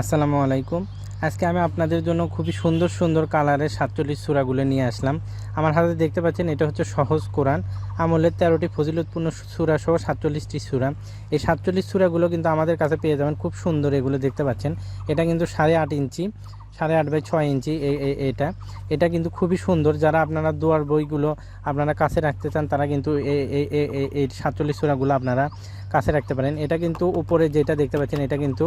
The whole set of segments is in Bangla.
আসসালামু আলাইকুম। আজকে আমি আপনাদের জন্য খুবই সুন্দর সুন্দর কালারের ৪৭ সূরাগুলো নিয়ে আসলাম। আমার হাতে দেখতে পাচ্ছেন এটা হচ্ছে সহজ কোরআন আমলের ১৩টি ফজিলতপূর্ণ সূরা সহ ৪৭টি সূরা। এই ৪৭ সূরাগুলো কিন্তু আমাদের কাছে পেয়ে যাবেন, খুব সুন্দর। এগুলো দেখতে পাচ্ছেন, এটা কিন্তু ৮.৫ ইঞ্চি, ৮.৫ বাই ৬ ইঞ্চি। এটা এটা কিন্তু খুবই সুন্দর। যারা আপনারা দোয়ার বইগুলো আপনারা কাছে রাখতে চান তারা কিন্তু এই ৪৭ সূরাগুলো আপনারা কাছে রাখতে পারেন। এটা কিন্তু উপরে যেটা দেখতে পাচ্ছেন এটা কিন্তু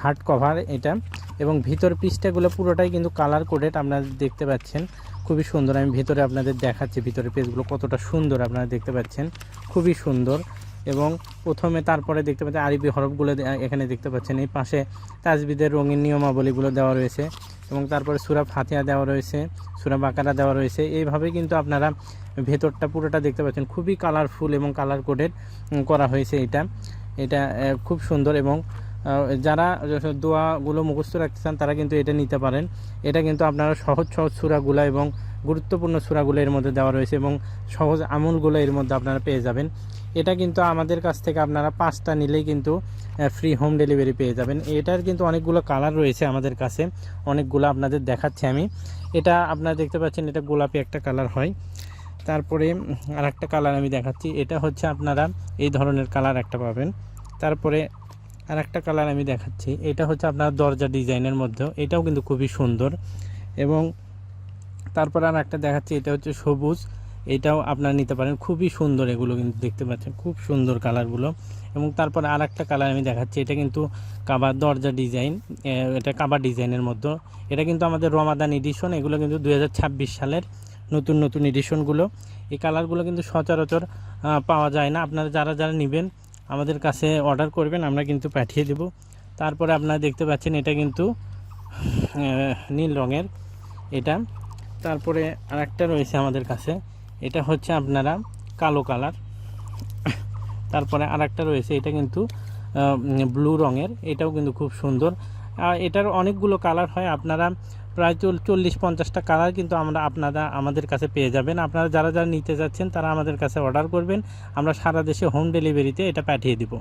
হার্ড কভার এটা, এবং ভিতর পৃষ্ঠাগুলো পুরোটাই কিন্তু কালার কোডেড আপনারা দেখতে পাচ্ছেন, খুবই সুন্দর। আমি ভিতরে আপনাদের দেখাচ্ছি ভিতরে পেজগুলো কতটা সুন্দর আপনারা দেখতে পাচ্ছেন, খুবই সুন্দর। এবং প্রথমে তারপরে দেখতে পাচ্ছেন আরবি হরফগুলো এখানে দেখতে পাচ্ছেন। এই পাশে তাজবিদের রঙিন নিয়মাবলীগুলো দেওয়া রয়েছে, এবং তারপরে সূরা ফাতিহা দেওয়া রয়েছে, সূরা বাকারা দেওয়া রয়েছে। এইভাবে কিন্তু আপনারা ভেতরটা পুরোটা দেখতে পাচ্ছেন, খুবই কালারফুল এবং কালার কোডেড করা হয়েছে। এটা এটা খুব সুন্দর। এবং যারা দোয়াগুলো মুখস্থ রাখতে চান তারা কিন্তু এটা নিতে পারেন। এটা কিন্তু আপনারা সহজ সহজ সূরাগুলো এবং গুরুত্বপূর্ণ সূরাগুলো এর মধ্যে দেওয়া রয়েছে, এবং সহজ আমলগুলো এর মধ্যে আপনারা পেয়ে যাবেন। এটা কিন্তু আমাদের কাছ থেকে আপনারা 5টা নিলেই কিন্তু ফ্রি হোম ডেলিভারি পেয়ে যাবেন। এটার কিন্তু অনেকগুলো কালার রয়েছে আমাদের কাছে, অনেকগুলো আপনাদের দেখাচ্ছি আমি। এটা আপনারা দেখতে পাচ্ছেন, এটা গোলাপি একটা কালার হয়। তারপরে আর একটা কালার আমি দেখাচ্ছি, এটা হচ্ছে আপনারা এই ধরনের কালার একটা পাবেন। তারপরে আর একটা কালার আমি দেখাচ্ছি, এটা হচ্ছে আপনার দরজা ডিজাইনের মধ্যেও, এটাও কিন্তু খুবই সুন্দর। এবং তারপর আর একটা দেখাচ্ছি, এটা হচ্ছে সবুজ, এটাও আপনারা নিতে পারেন, খুবই সুন্দর। এগুলো কিন্তু দেখতে পাচ্ছেন খুব সুন্দর কালারগুলো। এবং তারপর আর একটা কালার আমি দেখাচ্ছি, এটা কিন্তু কাবার দরজা ডিজাইন, এটা কাবার ডিজাইনের মধ্যে। এটা কিন্তু আমাদের রমাদান এডিশন, এগুলো কিন্তু 2026 সালের নতুন নতুন এডিশনগুলো। এই কালারগুলো কিন্তু সচরাচর পাওয়া যায় না। আপনারা যারা যারা নেবেন আমাদের কাছে অর্ডার করবেন, আমরা কিন্তু পাঠিয়ে দেব। তারপরে আপনারা দেখতে পাচ্ছেন এটা কিন্তু নীল রঙের এটা। তারপরে আরেকটা রয়েছে আমাদের কাছে, এটা হচ্ছে আপনারা কালো কালার। তারপরে আরেকটা রয়েছে, এটা কিন্তু ব্লু রঙের, এটাও কিন্তু খুব সুন্দর। এটার অনেকগুলো কালার হয়, আপনারা প্রায় 40-50টা কালার কিন্তু আপনারা আমাদের কাছে পেয়ে যাবেন। আপনারা যারা যারা নিতে যাচ্ছেন তারা আমাদের কাছে অর্ডার করবেন, আমরা সারা দেশে হোম ডেলিভারিতে এটা পাঠিয়ে দিব।